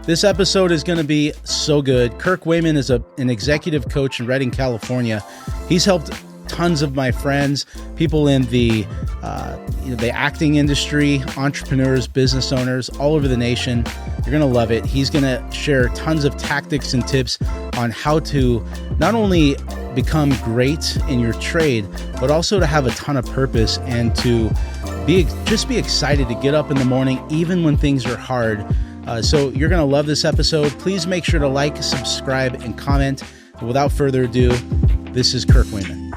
This episode is going to be so good. Kirk Wayman is an executive coach in Redding, California. He's helped tons of my friends, people in the acting industry, entrepreneurs, business owners all over the nation. You're going to love it. He's going to share tons of tactics and tips on how to not only become great in your trade, but also to have a ton of purpose and to be excited to get up in the morning, even when things are hard. So you're going to love this episode. Please make sure to like, subscribe, and comment. Without further ado, this is Kirk Wayman.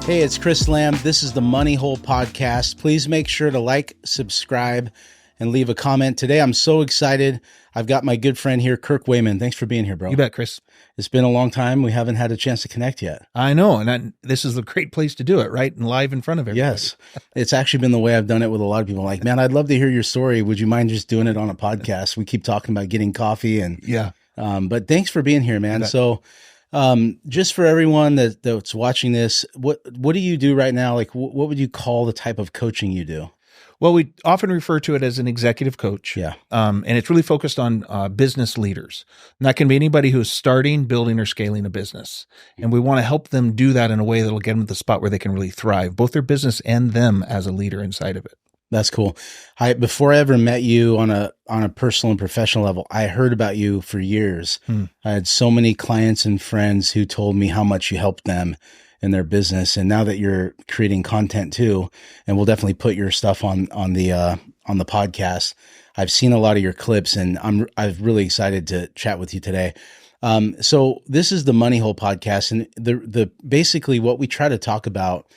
Hey, it's Chris Lamm. This is the Money Hole Podcast. Please make sure to like, subscribe, and leave a comment. Today, I'm so excited. I've got my good friend here, Kirk Wayman. Thanks for being here, bro. You bet, Chris. It's been a long time. We haven't had a chance to connect yet. I know, and this is a great place to do it, right? And live in front of everybody. Yes. It's actually been the way I've done it with a lot of people. Like, man, I'd love to hear your story. Would you mind just doing it on a podcast? We keep talking about getting coffee and yeah. But thanks for being here, man. So just for everyone that's watching this, what do you do right now? Like, what would you call the type of coaching you do? Well, we often refer to it as an executive coach. Yeah. And it's really focused on business leaders. And that can be anybody who's starting, building, or scaling a business. And we want to help them do that in a way that'll get them to the spot where they can really thrive, both their business and them as a leader inside of it. That's cool. Before I ever met you on a personal and professional level, I heard about you for years. I had so many clients and friends who told me how much you helped them in their business. And now that you're creating content too, and we'll definitely put your stuff on the podcast. I've seen a lot of your clips, and I'm really excited to chat with you today. So this is the Money Hole Podcast, and the basically what we try to talk about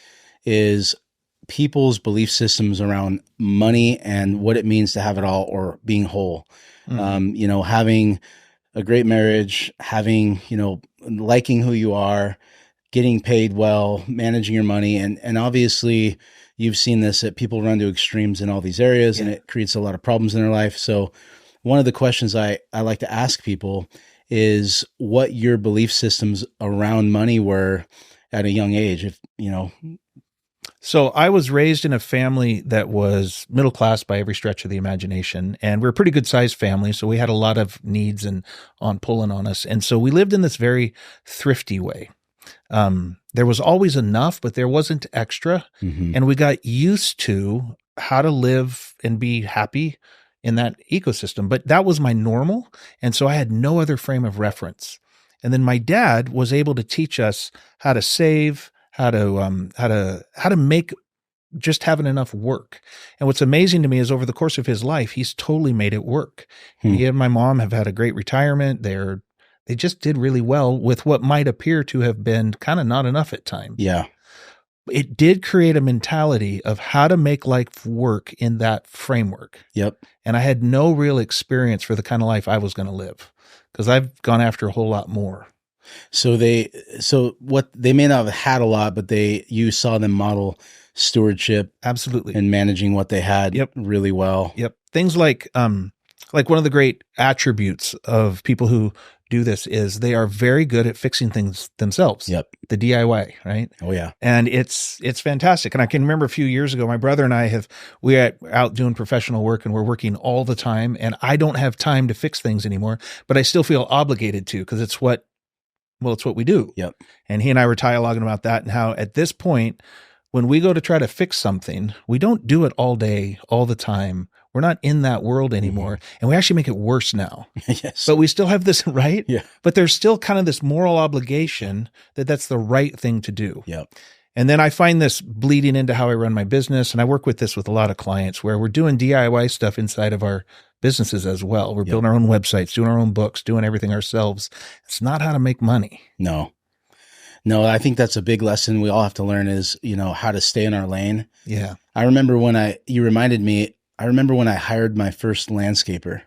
is people's belief systems around money and what it means to have it all or being whole. Having a great marriage, having, liking who you are, getting paid well, managing your money. And obviously you've seen this, that people run to extremes in all these areas, and it creates a lot of problems in their life. So one of the questions I like to ask people is what your belief systems around money were at a young age, So I was raised in a family that was middle class by every stretch of the imagination, and we're a pretty good sized family. So we had a lot of needs and pulling on us. And so we lived in this very thrifty way. There was always enough, but there wasn't extra. Mm-hmm. And we got used to how to live and be happy in that ecosystem. But that was my normal. And so I had no other frame of reference. And then my dad was able to teach us how to save, how to make just having enough work. And what's amazing to me is over the course of his life, he's totally made it work. He and my mom have had a great retirement. They just did really well with what might appear to have been kind of not enough at times. Yeah. It did create a mentality of how to make life work in that framework. Yep. And I had no real experience for the kind of life I was going to live because I've gone after a whole lot more. So they may not have had a lot, but you saw them model stewardship, absolutely, and managing what they had really well. Yep. Things like one of the great attributes of people who do this is they are very good at fixing things themselves. Yep. The DIY, right? Oh yeah. And it's fantastic. And I can remember a few years ago, my brother and I we're out doing professional work and we're working all the time, and I don't have time to fix things anymore, but I still feel obligated to, because it's what we do. Yep. And he and I were dialoguing about that and how at this point, when we go to try to fix something, we don't do it all day, all the time. We're not in that world anymore. Mm-hmm. And we actually make it worse now. Yes. But we still have this, right? Yeah. But there's still kind of this moral obligation that's the right thing to do. Yep. And then I find this bleeding into how I run my business. And I work with this with a lot of clients where we're doing DIY stuff inside of our businesses as well. We're building our own websites, doing our own books, doing everything ourselves. It's not how to make money. No, I think that's a big lesson we all have to learn is, how to stay in our lane. Yeah. I remember when I hired my first landscaper.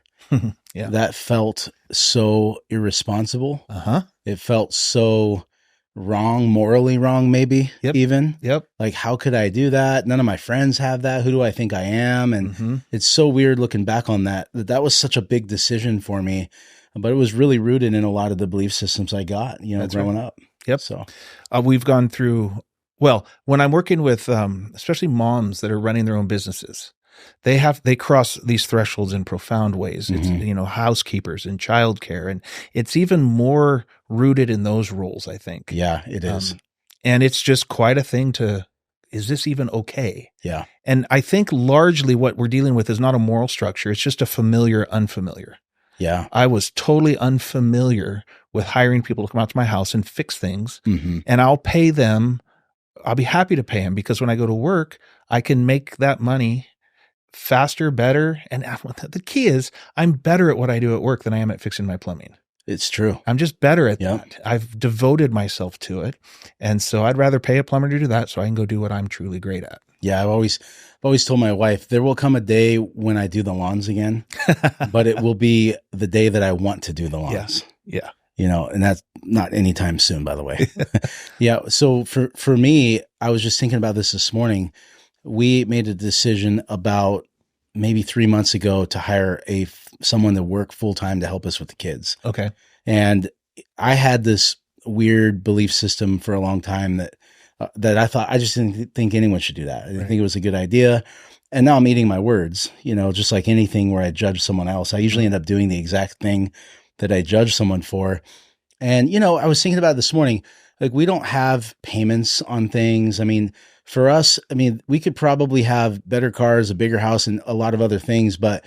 Yeah. That felt so irresponsible. Uh-huh. It felt so wrong, morally wrong, maybe Yep. even. Yep. Like, how could I do that? None of my friends have that. Who do I think I am? And it's so weird looking back on that. That was such a big decision for me, but it was really rooted in a lot of the belief systems I got, That's growing up. Yep. So we've gone through, well, when I'm working with, especially moms that are running their own businesses, they cross these thresholds in profound ways. It's, housekeepers and childcare, and it's even more rooted in those roles, I think. Yeah, it is. And it's just quite a thing is this even okay? Yeah. And I think largely what we're dealing with is not a moral structure. It's just a familiar, unfamiliar. Yeah. I was totally unfamiliar with hiring people to come out to my house and fix things. And I'll pay them. I'll be happy to pay them because when I go to work, I can make that money faster, better. And the key is I'm better at what I do at work than I am at fixing my plumbing. It's true. I'm just better at that. I've devoted myself to it. And so I'd rather pay a plumber to do that so I can go do what I'm truly great at. Yeah. I've always told my wife there will come a day when I do the lawns again, but it will be the day that I want to do the lawns. Yeah. And that's not anytime soon, by the way. Yeah. So for me, I was just thinking about this morning. We made a decision about maybe 3 months ago to hire someone to work full time to help us with the kids. Okay. And I had this weird belief system for a long time that I thought, I just didn't think anyone should do that. I didn't think it was a good idea. And now I'm eating my words, just like anything where I judge someone else. I usually end up doing the exact thing that I judge someone for. And, I was thinking about it this morning, like we don't have payments on things. I mean, for us, we could probably have better cars, a bigger house, and a lot of other things, but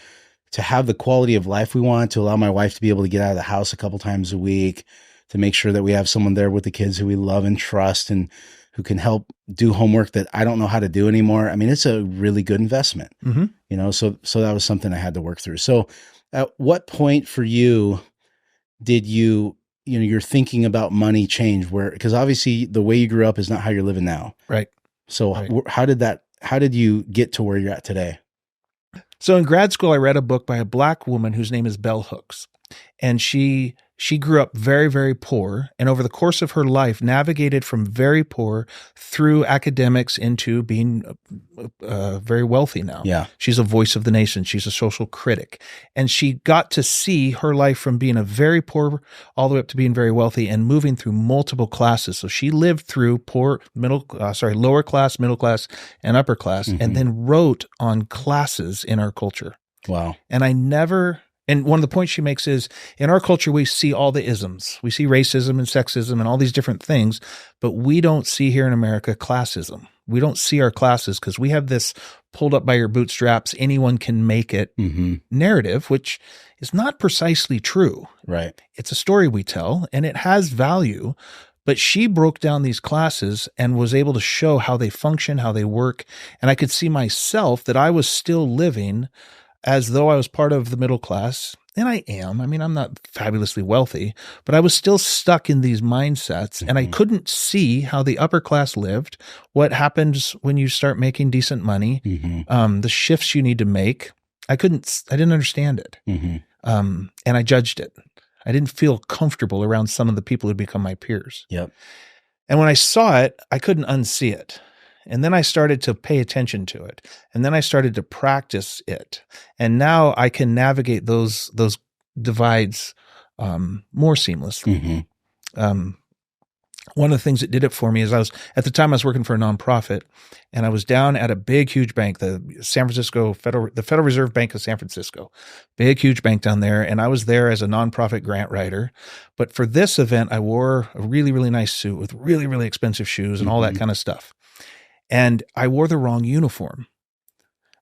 to have the quality of life we want, to allow my wife to be able to get out of the house a couple times a week, to make sure that we have someone there with the kids who we love and trust and who can help do homework that I don't know how to do anymore. It's a really good investment, so that was something I had to work through. So at what point for you did your thinking about money change because obviously the way you grew up is not how you're living now. Right. So how did you get to where you're at today? So in grad school, I read a book by a Black woman whose name is Bell Hooks, and she grew up very, very poor, and over the course of her life navigated from very poor through academics into being very wealthy now. Yeah. She's a voice of the nation. She's a social critic. And she got to see her life from being a very poor all the way up to being very wealthy and moving through multiple classes. So she lived through lower class, middle class, and upper class, and then wrote on classes in our culture. Wow. And one of the points she makes is, in our culture, we see all the isms. We see racism and sexism and all these different things, but we don't see here in America classism. We don't see our classes because we have this pulled up by your bootstraps, anyone can make it narrative, which is not precisely true. Right. It's a story we tell, and it has value, but she broke down these classes and was able to show how they function, how they work, and I could see myself that I was still living as though I was part of the middle class, and I am. I'm not fabulously wealthy, but I was still stuck in these mindsets, and I couldn't see how the upper class lived, what happens when you start making decent money, the shifts you need to make. I didn't understand it, and I judged it. I didn't feel comfortable around some of the people who'd become my peers. Yep. And when I saw it, I couldn't unsee it. And then I started to pay attention to it. And then I started to practice it. And now I can navigate those divides more seamlessly. One of the things that did it for me is at the time I was working for a nonprofit, and I was down at a big, huge bank, the Federal Reserve Bank of San Francisco, big, huge bank down there. And I was there as a nonprofit grant writer. But for this event, I wore a really, really nice suit with really, really expensive shoes and all that kind of stuff. And I wore the wrong uniform,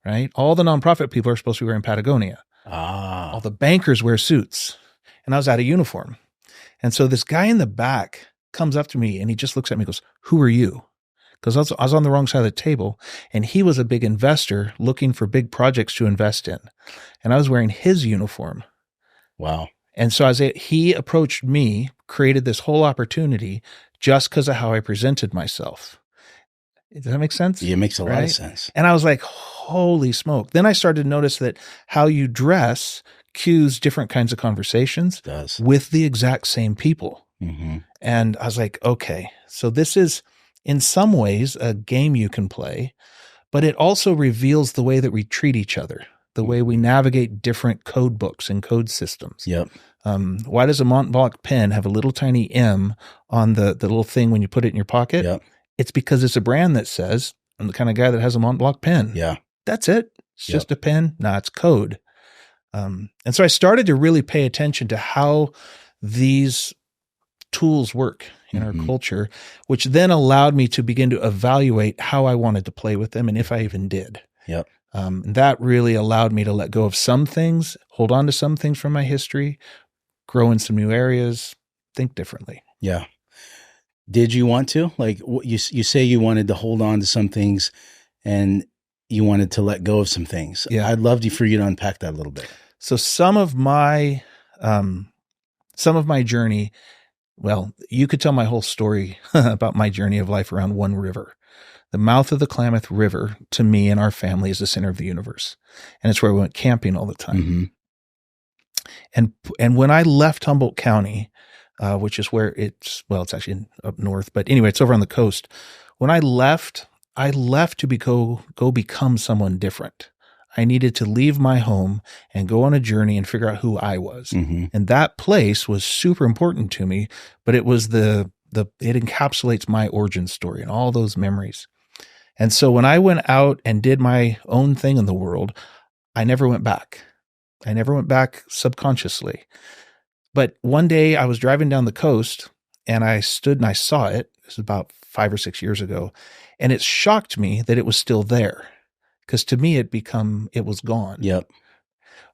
right? All the nonprofit people are supposed to be wearing Patagonia. All the bankers wear suits. And I was out of uniform. And so this guy in the back comes up to me and he just looks at me and goes, "Who are you?" Because I was on the wrong side of the table, and he was a big investor looking for big projects to invest in. And I was wearing his uniform. Wow. And so he approached me, created this whole opportunity just because of how I presented myself. Does that make sense? Yeah, it makes a lot of sense. And I was like, holy smoke. Then I started to notice that how you dress cues different kinds of conversations with the exact same people. And I was like, okay, so this is in some ways a game you can play, but it also reveals the way that we treat each other, the way we navigate different code books and code systems. Yep. Why does a Montblanc pen have a little tiny M on the little thing when you put it in your pocket? Yep. It's because it's a brand that says, I'm the kind of guy that has a Montblanc pen. Yeah. That's it. It's just a pen. Nah, it's code. And so I started to really pay attention to how these tools work in our culture, which then allowed me to begin to evaluate how I wanted to play with them and if I even did. Yep. That really allowed me to let go of some things, hold on to some things from my history, grow in some new areas, think differently. Yeah. Did you want to? Like you say you wanted to hold on to some things and you wanted to let go of some things. Yeah. I'd love for you to unpack that a little bit. So some of my journey, well, you could tell my whole story about my journey of life around one river. The mouth of the Klamath River, to me and our family, is the center of the universe. And it's where we went camping all the time. And when I left Humboldt County, which is where it's actually up north, but anyway, it's over on the coast. When I left to go become someone different. I needed to leave my home and go on a journey and figure out who I was. And that place was super important to me, but it was it encapsulates my origin story and all those memories. And so when I went out and did my own thing in the world, I never went back. I never went back subconsciously. But one day I was driving down the coast and I stood and I saw it. This was about 5 or 6 years ago. And it shocked me that it was still there. Because to me, it was gone. Yep.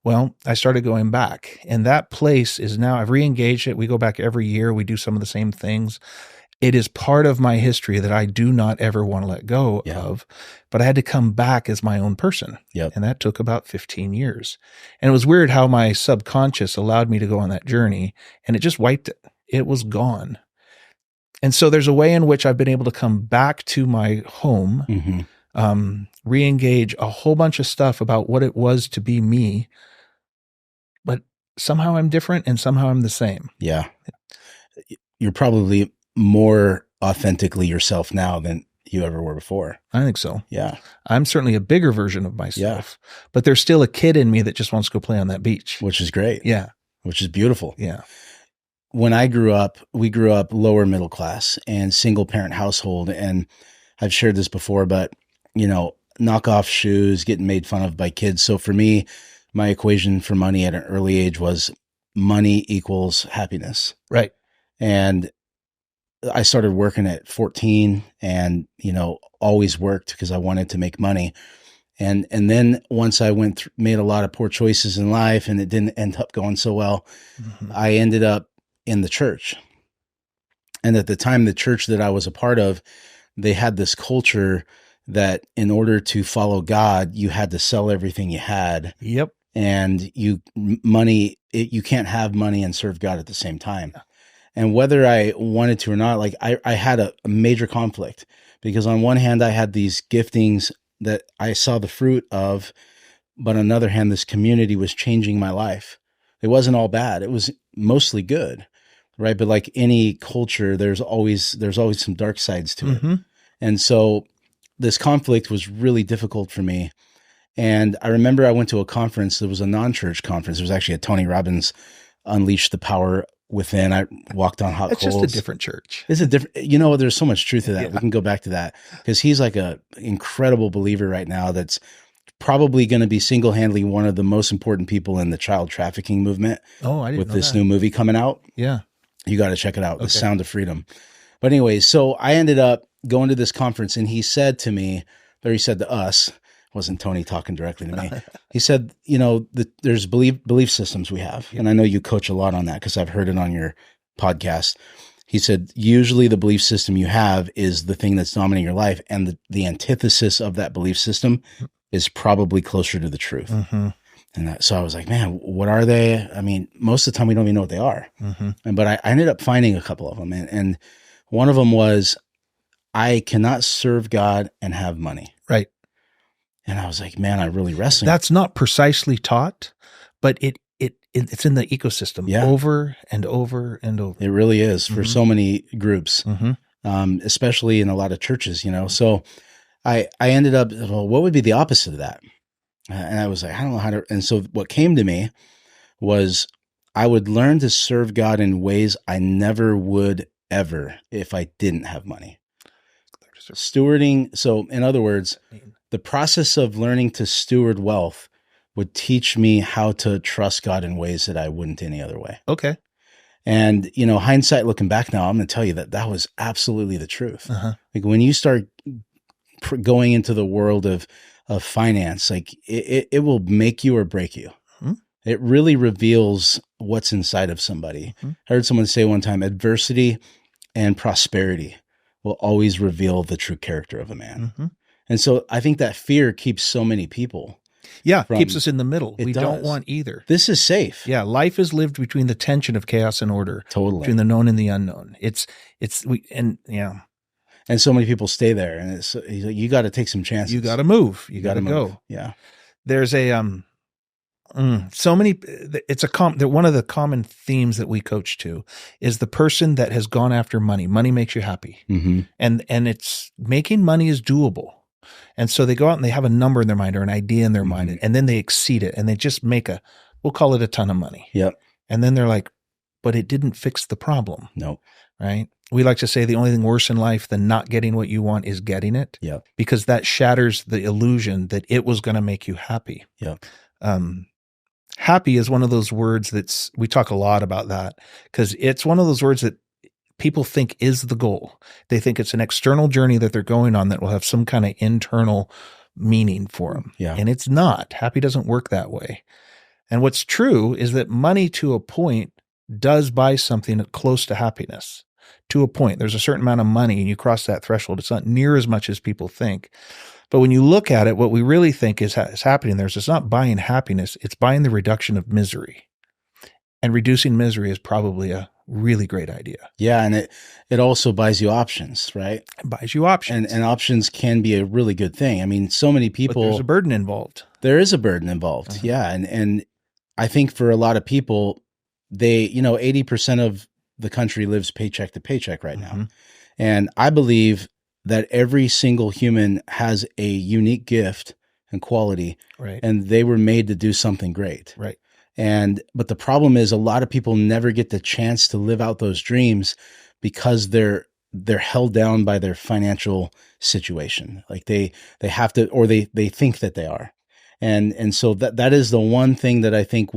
Well, I started going back, and that place is now, I've re-engaged it. We go back every year. We do some of the same things. It is part of my history that I do not ever want to let go of, but I had to come back as my own person. Yep. And that took about 15 years. And it was weird how my subconscious allowed me to go on that journey, and it just wiped it. It was gone. And so there's a way in which I've been able to come back to my home, re-engage a whole bunch of stuff about what it was to be me, but somehow I'm different and somehow I'm the same. Yeah. You're probably more authentically yourself now than you ever were before. I think so. Yeah. I'm certainly a bigger version of myself, but there's still a kid in me that just wants to go play on that beach. Which is great. Yeah. Which is beautiful. Yeah. When I grew up, we grew up lower middle class and single parent household. And I've shared this before, but knockoff shoes, getting made fun of by kids. So for me, my equation for money at an early age was money equals happiness. Right. And I started working at 14 and, always worked because I wanted to make money. And then once I made a lot of poor choices in life and it didn't end up going so well, I ended up in the church. And at the time, the church that I was a part of, they had this culture that in order to follow God, you had to sell everything you had. Yep. And you can't have money and serve God at the same time. And whether I wanted to or not, like I had a major conflict because on one hand, I had these giftings that I saw the fruit of, but on the other hand, this community was changing my life. It wasn't all bad. It was mostly good, right? But like any culture, there's always some dark sides to it. And so this conflict was really difficult for me. And I remember I went to a conference. It was a non-church conference. It was actually a Tony Robbins Unleash the Power Within. I walked on hot coals. It's just a different church. It's a different, there's so much truth to that. We can go back to that because he's like a incredible believer right now that's probably going to be single-handedly one of the most important people in the child trafficking movement. Oh, I didn't with know this that. new movie coming out. Yeah. You got to check it out. The Sound of Freedom. But anyways, so I ended up going to this conference and he said to me, or he said to us, wasn't Tony talking directly to me. He said, there's belief systems we have. And I know you coach a lot on that because I've heard it on your podcast. He said, usually the belief system you have is the thing that's dominating your life. And the antithesis of that belief system is probably closer to the truth. And so I was like, man, what are they? I mean, most of the time we don't even know what they are. But I ended up finding a couple of them. And one of them was, I cannot serve God and have money. Right. And I was like, man, I really wrestled. That's not precisely taught, but it it's in the ecosystem over and over and over. It really is for so many groups, especially in a lot of churches, So I ended up, well, what would be the opposite of that? And I was like, I don't know how to. And so what came to me was I would learn to serve God in ways I never would ever if I didn't have money. Stewarding. So in other words, the process of learning to steward wealth would teach me how to trust God in ways that I wouldn't any other way. Okay. And, hindsight looking back now, I'm going to tell you that was absolutely the truth. Like when you start going into the world of finance, like it will make you or break you. It really reveals what's inside of somebody. I heard someone say one time, adversity and prosperity will always reveal the true character of a man. And so I think that fear keeps so many people. Keeps us in the middle. We don't want either. This is safe. Yeah, life is lived between the tension of chaos and order. Totally. Between the known and the unknown. And so many people stay there, and it's you got to take some chances. You got to move. You got to go. Yeah. There's so many. It's one of the common themes that we coach to is the person that has gone after money. Money makes you happy, and it's making money is doable. And so they go out and they have a number in their mind or an idea in their mind, and then they exceed it, and they just make we'll call it a ton of money. Yep. And then they're like, but it didn't fix the problem. No. Right? We like to say the only thing worse in life than not getting what you want is getting it. Yep. Because that shatters the illusion that it was going to make you happy. Yep. Happy is one of those words we talk a lot about that because it's one of those words that people think is the goal. They think it's an external journey that they're going on that will have some kind of internal meaning for them. Yeah. And it's not. Happy doesn't work that way. And what's true is that money to a point does buy something close to happiness. To a point, there's a certain amount of money and you cross that threshold. It's not near as much as people think. But when you look at it, what we really think is happening there is it's not buying happiness. It's buying the reduction of misery. And reducing misery is probably a really great idea. Yeah. And it also buys you options, right? It buys you options. And options can be a really good thing. I mean, so many people. But there's a burden involved. There is a burden involved. Yeah. And I think for a lot of people, 80% of the country lives paycheck to paycheck right now. And I believe that every single human has a unique gift and quality. Right. And they were made to do something great. Right. But the problem is a lot of people never get the chance to live out those dreams because they're held down by their financial situation. Like they have to, or they think that they are. And so that is the one thing that I think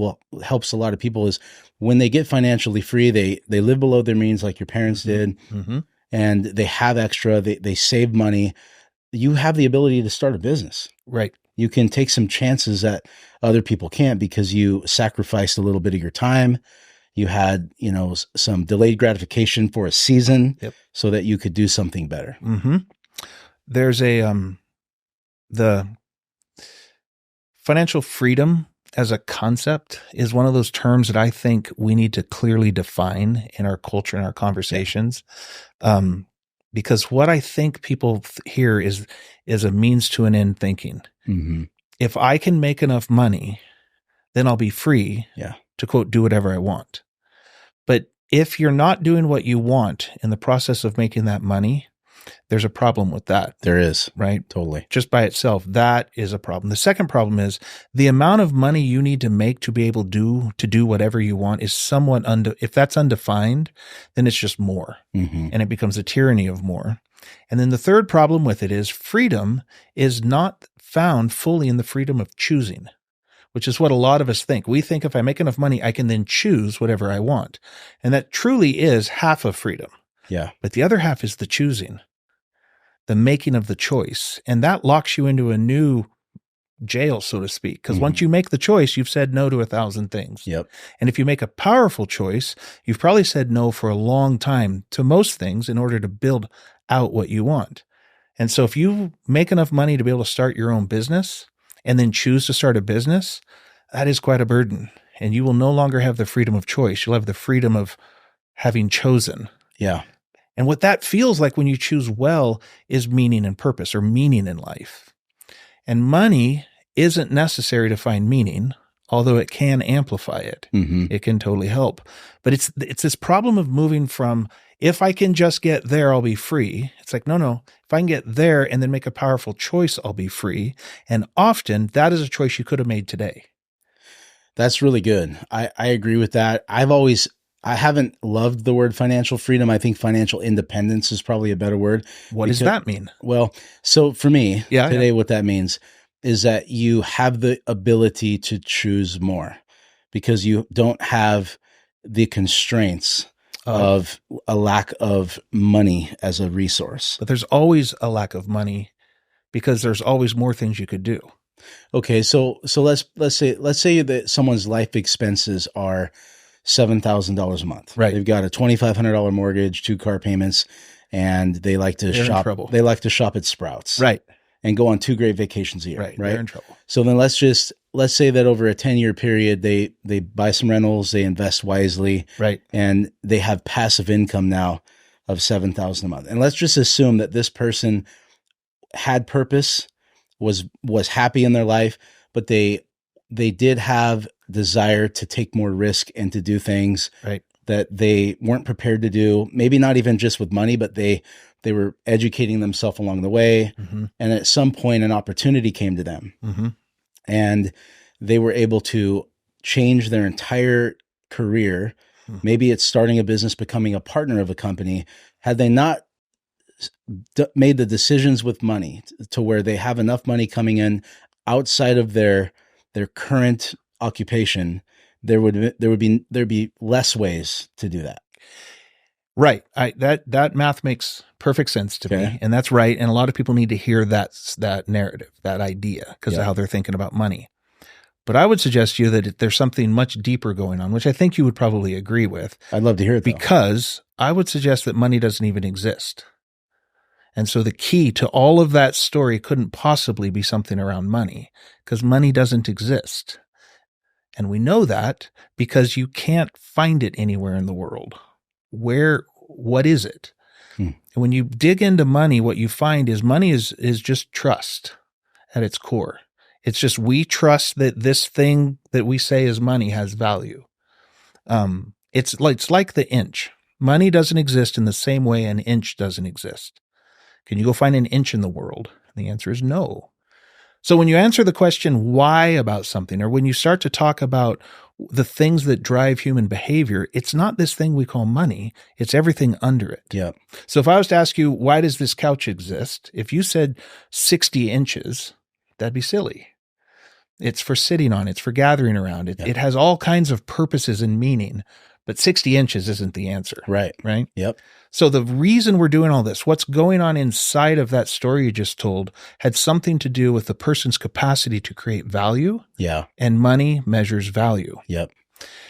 helps a lot of people is when they get financially free, they live below their means like your parents did, and they have extra, they save money. You have the ability to start a business. Right. You can take some chances that other people can't because you sacrificed a little bit of your time. You had, some delayed gratification for a season so that you could do something better. There's the financial freedom as a concept is one of those terms that I think we need to clearly define in our culture and our conversations. Because what I think people hear is a means to an end thinking. If I can make enough money, then I'll be free to, quote, do whatever I want. But if you're not doing what you want in the process of making that money, there's a problem with that. There is. Right? Totally. Just by itself, that is a problem. The second problem is the amount of money you need to make to be able to do whatever you want is somewhat if that's undefined, then it's just more. And it becomes a tyranny of more. And then the third problem with it is freedom is not found fully in the freedom of choosing, which is what a lot of us think. We think if I make enough money, I can then choose whatever I want. And that truly is half of freedom. Yeah. But the other half is the choosing, the making of the choice. And that locks you into a new jail, so to speak. Because once you make the choice, you've said no to 1,000 things. Yep. And if you make a powerful choice, you've probably said no for a long time to most things in order to build out what you want. And so if you make enough money to be able to start your own business and then choose to start a business, that is quite a burden. And you will no longer have the freedom of choice. You'll have the freedom of having chosen. Yeah. And what that feels like when you choose well is meaning and purpose or meaning in life. And money isn't necessary to find meaning, although it can amplify it. Mm-hmm. It can totally help. But it's this problem of moving from, if I can just get there, I'll be free. It's like, no. If I can get there and then make a powerful choice, I'll be free. And often that is a choice you could have made today. That's really good. I agree with that. I haven't loved the word financial freedom. I think financial independence is probably a better word. What does that mean? Well, so for me today, what that means is that you have the ability to choose more because you don't have the constraints of a lack of money as a resource. But there's always a lack of money because there's always more things you could do. Okay, so let's say that someone's life expenses are $7,000 a month. Right. They've got a $2,500 mortgage, 2 car payments, and they like to shop. They like to shop at Sprouts. Right. And go on 2 great vacations a year. Right. They're in trouble. So then let's say that over a 10-year period, they buy some rentals, they invest wisely. Right. And they have passive income now of $7,000 a month. And let's just assume that this person had purpose, was happy in their life, but they did have desire to take more risk and to do things that they weren't prepared to do. Maybe not even just with money, but they were educating themselves along the way. Mm-hmm. And at some point, an opportunity came to them. Mm-hmm. And they were able to change their entire career. Mm-hmm. Maybe it's starting a business, becoming a partner of a company. Had they not made the decisions with money to where they have enough money coming in outside of their current occupation, there'd be less ways to do that. Right. That math makes perfect sense to me. And that's right. And a lot of people need to hear that narrative, that idea, because of how they're thinking about money. But I would suggest to you that there's something much deeper going on, which I think you would probably agree with. I'd love to hear it, though. Because I would suggest that money doesn't even exist. And so the key to all of that story couldn't possibly be something around money, because money doesn't exist. And we know that because you can't find it anywhere in the world. What is it? And when you dig into money, what you find is money is just trust at its core. It's just, we trust that this thing that we say is money has value. It's like the inch. Money doesn't exist in the same way an inch doesn't exist. Can you go find an inch in the world? And the answer is no. So when you answer the question why about something, or when you start to talk about the things that drive human behavior, it's not this thing we call money. It's everything under it. Yeah. So if I was to ask you, why does this couch exist? If you said 60 inches, that'd be silly. It's for sitting on. It's for gathering around. It has all kinds of purposes and meaning, but 60 inches isn't the answer. Right. Right. Yep. So the reason we're doing all this, what's going on inside of that story you just told, had something to do with the person's capacity to create value. Yeah. And money measures value. Yep.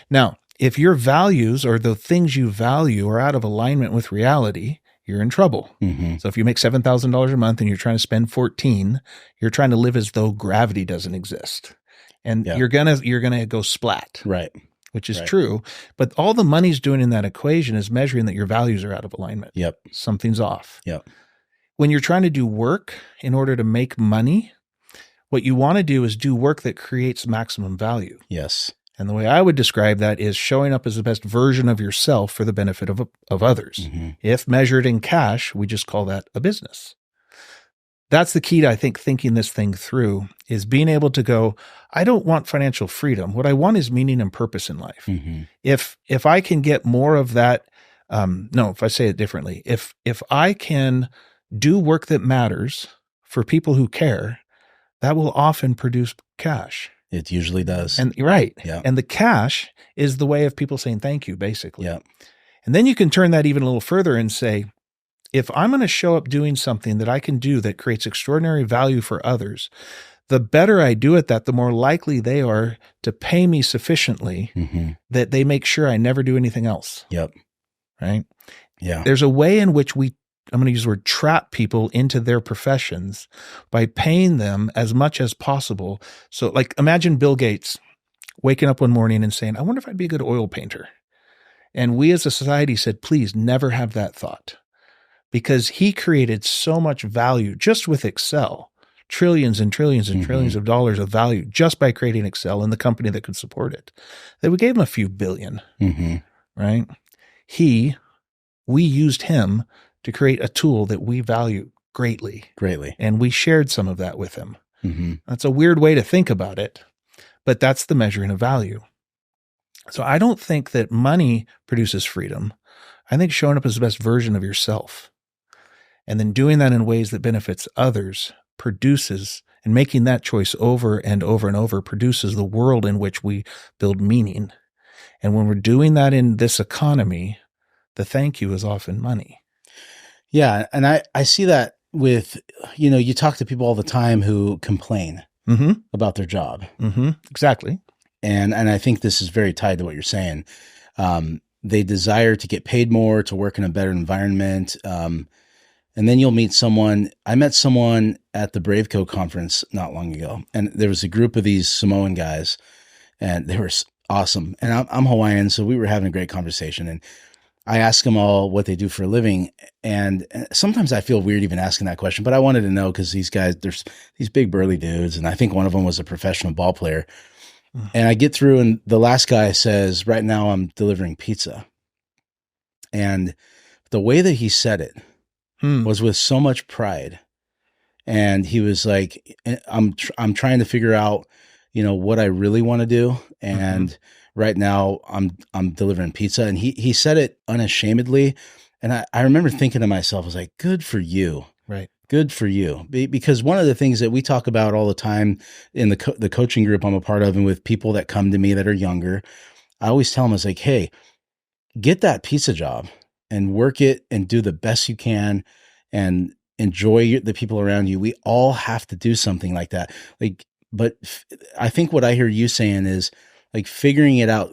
Now, if your values or the things you value are out of alignment with reality, you're in trouble. Mm-hmm. So if you make $7,000 a month and you're trying to spend 14, you're trying to live as though gravity doesn't exist. And you're gonna go splat. Right. Which is true. But all the money's doing in that equation is measuring that your values are out of alignment. Yep. Something's off. Yep. When you're trying to do work in order to make money, what you want to do is do work that creates maximum value. Yes. And the way I would describe that is showing up as the best version of yourself for the benefit of others. Mm-hmm. If measured in cash, we just call that a business. That's the key to, I think, thinking this thing through, is being able to go, I don't want financial freedom. What I want is meaning and purpose in life. Mm-hmm. If I can get more of that, if I say it differently, if I can do work that matters for people who care, that will often produce cash. It usually does. And right. Yeah. And the cash is the way of people saying thank you, basically. Yeah. And then you can turn that even a little further and say, if I'm going to show up doing something that I can do that creates extraordinary value for others, the better I do at that, the more likely they are to pay me sufficiently that they make sure I never do anything else. Yep. Right? Yeah. There's a way in which I'm going to use the word trap people into their professions by paying them as much as possible. So like, imagine Bill Gates waking up one morning and saying, I wonder if I'd be a good oil painter. And we as a society said, please never have that thought. Because he created so much value just with Excel trillions and trillions and Mm-hmm. trillions of dollars of value just by creating Excel and the company that could support it. That we gave him a few billion, Mm-hmm. right? We used him to create a tool that we value greatly. And we shared some of that with him. Mm-hmm. That's a weird way to think about it, but that's the measuring of value. So I don't think that money produces freedom. I think showing up as the best version of yourself and then doing that in ways that benefits others produces, and making that choice over and over and over produces the world in which we build meaning. And when we're doing that in this economy, the thank you is often money. Yeah. And I see that with, you talk to people all the time who complain about their job. Exactly. And I think this is very tied to what you're saying. They desire to get paid more, to work in a better environment. And then you'll meet someone. I met someone at the Braveco conference not long ago, and there was a group of these Samoan guys, and they were awesome. And I'm Hawaiian, so we were having a great conversation. And I ask them all what they do for a living. And sometimes I feel weird even asking that question, but I wanted to know because these guys, there's these big burly dudes. And I think one of them was a professional ball player. And I get through and the last guy says, right now I'm delivering pizza. And the way that he said it was with so much pride. And he was like, I'm trying to figure out, what I really want to do. And right now I'm delivering pizza. And he said it unashamedly. And I remember thinking to myself, I was like, good for you. Right. Good for you. Because one of the things that we talk about all the time in the coaching group I'm a part of, and with people that come to me that are younger, I always tell them, I was like, hey, get that pizza job and work it and do the best you can and enjoy the people around you. We all have to do something like that. But I think what I hear you saying is like figuring it out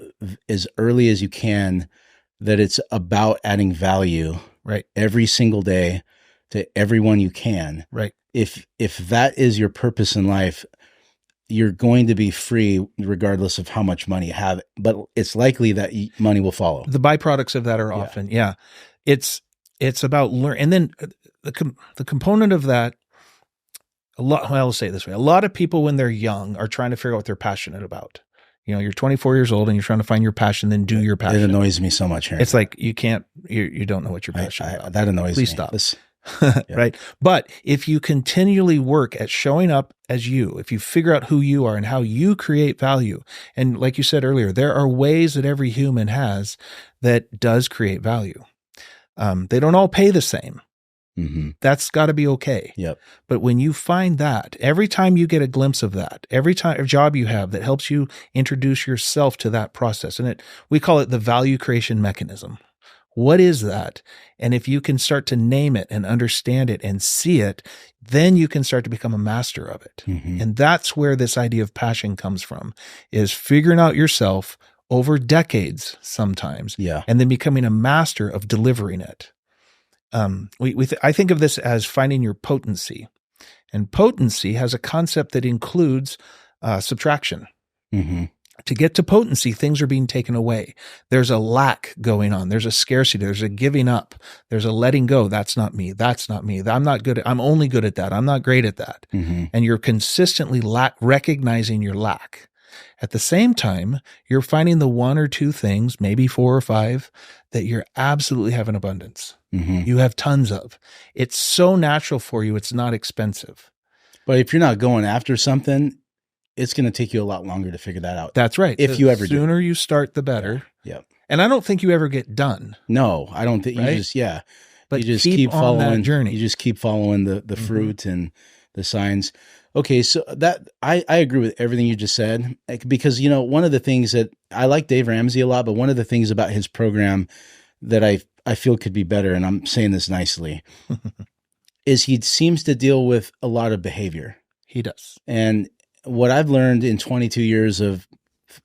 as early as you can, that it's about adding value every single day to everyone you can. Right. If that is your purpose in life, you're going to be free regardless of how much money you have, but it's likely that money will follow. The byproducts of that are often, it's about learn. And then the component of that, I'll say it this way. A lot of people when they're young are trying to figure out what they're passionate about. You're 24 years old and you're trying to find your passion, then do your passion. It annoys me so much here. It's like, you don't know what you're passionate about. That annoys Please me. stop. Yeah. Right. But if you continually work at showing up as you, if you figure out who you are and how you create value, and like you said earlier, there are ways that every human has that does create value. They don't all pay the same. That's got to be okay. Yep. But when you find that, every time you get a glimpse of that, every job you have that helps you introduce yourself to that process, and we call it the value creation mechanism. What is that? And if you can start to name it and understand it and see it, then you can start to become a master of it. And that's where this idea of passion comes from, is figuring out yourself over decades sometimes, and then becoming a master of delivering it. I think of this as finding your potency. And potency has a concept that includes subtraction. To get to potency, things are being taken away. There's a lack going on. There's a scarcity. There's a giving up. There's a letting go. That's not me. That's not me. I'm only good at that. I'm not great at that. And you're consistently recognizing your lack. At the same time, you're finding the one or two things, maybe 4 or 5, that you're absolutely have in abundance. You have tons of. It's so natural for you. It's not expensive. But if you're not going after something, it's going to take you a lot longer to figure that out. That's right. If you ever do. The sooner you start, the better. Yeah. And I don't think you ever get done. No, I don't think you just, But you just keep following on that journey. You just keep following the fruit and the signs. Okay. So that I agree with everything you just said, because, one of the things that I like Dave Ramsey a lot, but one of the things about his program that I feel could be better, and I'm saying this nicely, is he seems to deal with a lot of behavior. He does. And what I've learned in 22 years of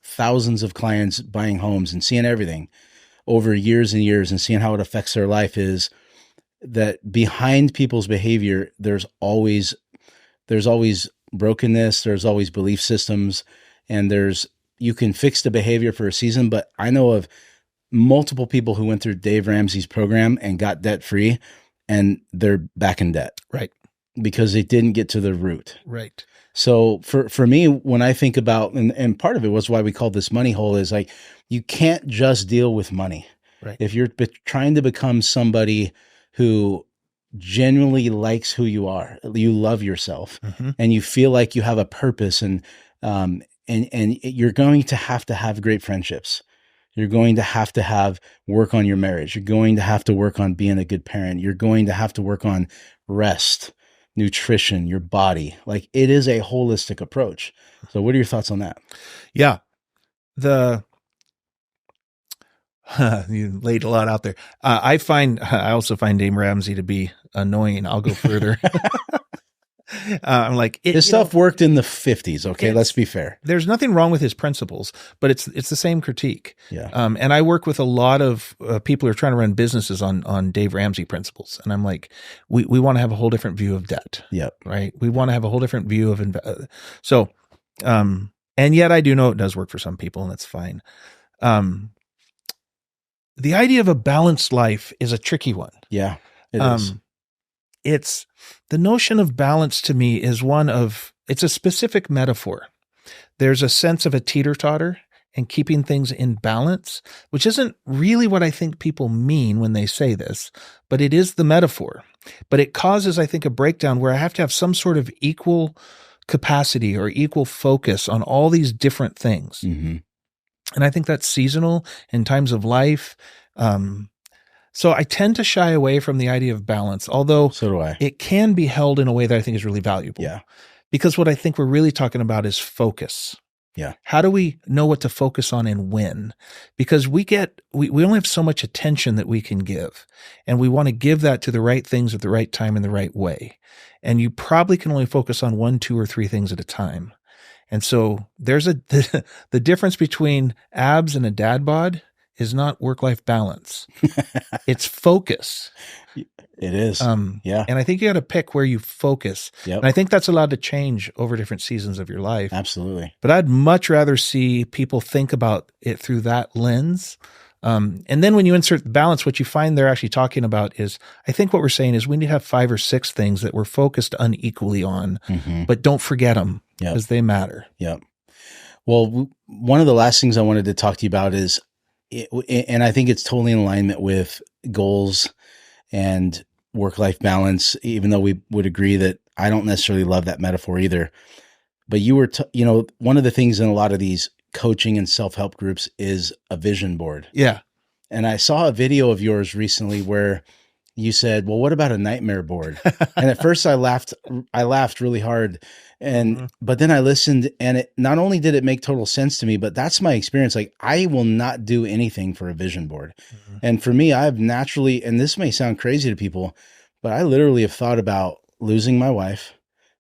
thousands of clients buying homes and seeing everything over years and years and seeing how it affects their life is that behind people's behavior, there's always brokenness, there's always belief systems, and you can fix the behavior for a season. But I know of multiple people who went through Dave Ramsey's program and got debt free, and they're back in debt. Right. because it didn't get to the root. Right. So for me, when I think about, and part of it was why we called this money hole, is like, you can't just deal with money. Right. If you're trying to become somebody who genuinely likes who you are, you love yourself, and you feel like you have a purpose, and you're going to have great friendships. You're going to have work on your marriage. You're going to have to work on being a good parent. You're going to have to work on rest, nutrition, your body. Like, it is a holistic approach. So what are your thoughts on that? Yeah. You laid a lot out there. I also find Dave Ramsey to be annoying. I'll go further. I'm like, this stuff worked in the 50s. Okay. Let's be fair. There's nothing wrong with his principles, but it's the same critique. Yeah. And I work with a lot of people who are trying to run businesses on Dave Ramsey principles. And I'm like, we want to have a whole different view of debt. Yep. Right. We want to have a whole different view of, and yet I do know it does work for some people, and that's fine. The idea of a balanced life is a tricky one. Yeah, it is. It's the notion of balance to me is it's a specific metaphor. There's a sense of a teeter-totter and keeping things in balance, which isn't really what I think people mean when they say this, but it is the metaphor. But it causes, I think, a breakdown where I have to have some sort of equal capacity or equal focus on all these different things. Mm-hmm. And I think that's seasonal in times of life. So I tend to shy away from the idea of balance, although so do I. It can be held in a way that I think is really valuable. Yeah. Because what I think we're really talking about is focus. Yeah. How do we know what to focus on and when? Because we only have so much attention that we can give, and we want to give that to the right things at the right time in the right way. And you probably can only focus on 1, 2, or 3 things at a time. And so there's the difference between abs and a dad bod is not work-life balance. It's focus. It is. Yeah. And I think you got to pick where you focus. Yep. And I think that's allowed to change over different seasons of your life. Absolutely. But I'd much rather see people think about it through that lens. And then when you insert the balance, what you find they're actually talking about is, I think what we're saying is we need to have 5 or 6 things that we're focused unequally on, but don't forget them because they matter. Yep. Well, one of the last things I wanted to talk to you about is, and I think it's totally in alignment with goals and work-life balance, even though we would agree that I don't necessarily love that metaphor either. But you were, one of the things in a lot of these coaching and self-help groups is a vision board. Yeah. And I saw a video of yours recently where you said, well, what about a nightmare board? And at first I laughed really hard. But then I listened, and it not only did it make total sense to me, but that's my experience. Like, I will not do anything for a vision board. And for me, I've naturally, and this may sound crazy to people, but I literally have thought about losing my wife,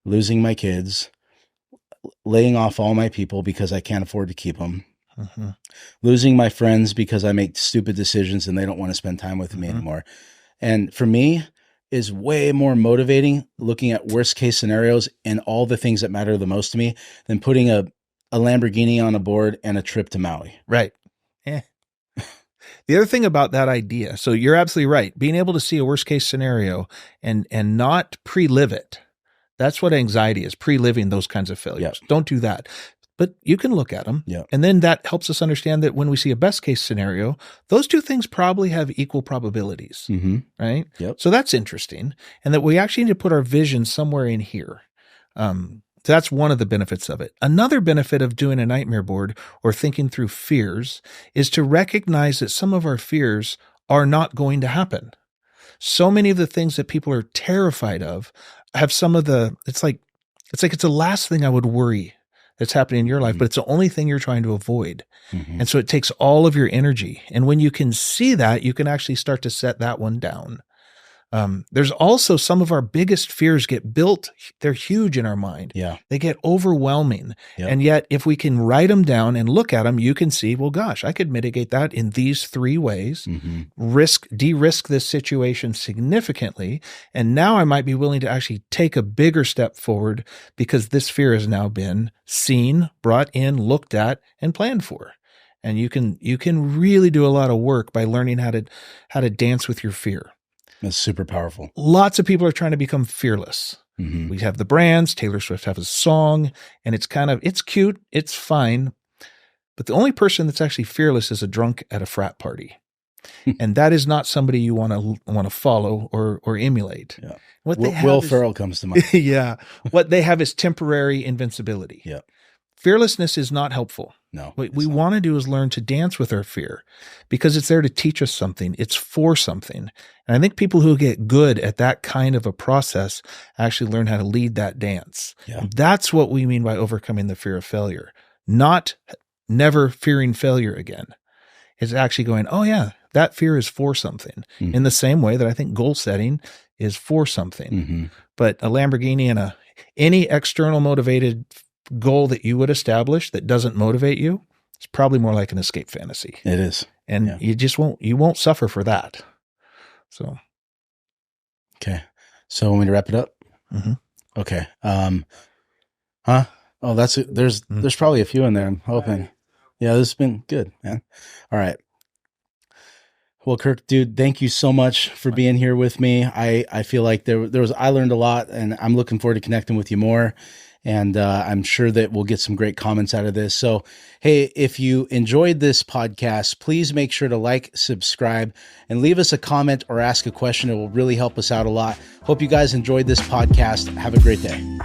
losing my kids, laying off all my people because I can't afford to keep them, losing my friends because I make stupid decisions and they don't want to spend time with me anymore. And for me, is way more motivating looking at worst case scenarios and all the things that matter the most to me than putting a Lamborghini on a board and a trip to Maui. Right. Yeah. The other thing about that idea, so you're absolutely right. Being able to see a worst case scenario and not pre-live it. That's what anxiety is, pre-living those kinds of failures. Yep. Don't do that. But you can look at them. Yep. And then that helps us understand that when we see a best case scenario, those two things probably have equal probabilities, right? Yep. So that's interesting. And that we actually need to put our vision somewhere in here. So that's one of the benefits of it. Another benefit of doing a nightmare board or thinking through fears is to recognize that some of our fears are not going to happen. So many of the things that people are terrified of have it's the last thing I would worry that's happening in your life, but it's the only thing you're trying to avoid. And so it takes all of your energy. And when you can see that, you can actually start to set that one down. There's also some of our biggest fears get built. They're huge in our mind. Yeah. They get overwhelming. Yep. And yet if we can write them down and look at them, you can see, well, gosh, I could mitigate that in these 3 ways, de-risk this situation significantly. And now I might be willing to actually take a bigger step forward because this fear has now been seen, brought in, looked at, and planned for. And you can really do a lot of work by learning how to dance with your fear. That's super powerful. Lots of people are trying to become fearless. Mm-hmm. We have the brands. Taylor Swift has a song, and it's cute. It's fine. But the only person that's actually fearless is a drunk at a frat party. And that is not somebody you want to follow or emulate. Yeah. What Will Ferrell comes to mind. Yeah. What they have is temporary invincibility. Yeah. Fearlessness is not helpful. No. What we want to do is learn to dance with our fear because it's there to teach us something. It's for something. And I think people who get good at that kind of a process actually learn how to lead that dance. Yeah. And that's what we mean by overcoming the fear of failure, not never fearing failure again. It's actually going, oh yeah, that fear is for something, in the same way that I think goal setting is for something. Mm-hmm. But a Lamborghini and any external motivated goal that you would establish that doesn't motivate you, it's probably more like an escape fantasy. It is. And you won't suffer for that. So. Okay. So want me to wrap it up? Mm-hmm. Okay. Oh, that's it. There's probably a few in there. I'm hoping. Yeah, this has been good, man. All right. Well, Kirk, dude, thank you so much for being here with me. I feel like I learned a lot, and I'm looking forward to connecting with you more. And I'm sure that we'll get some great comments out of this. So, hey, if you enjoyed this podcast, please make sure to like, subscribe, and leave us a comment or ask a question. It will really help us out a lot. Hope you guys enjoyed this podcast. Have a great day.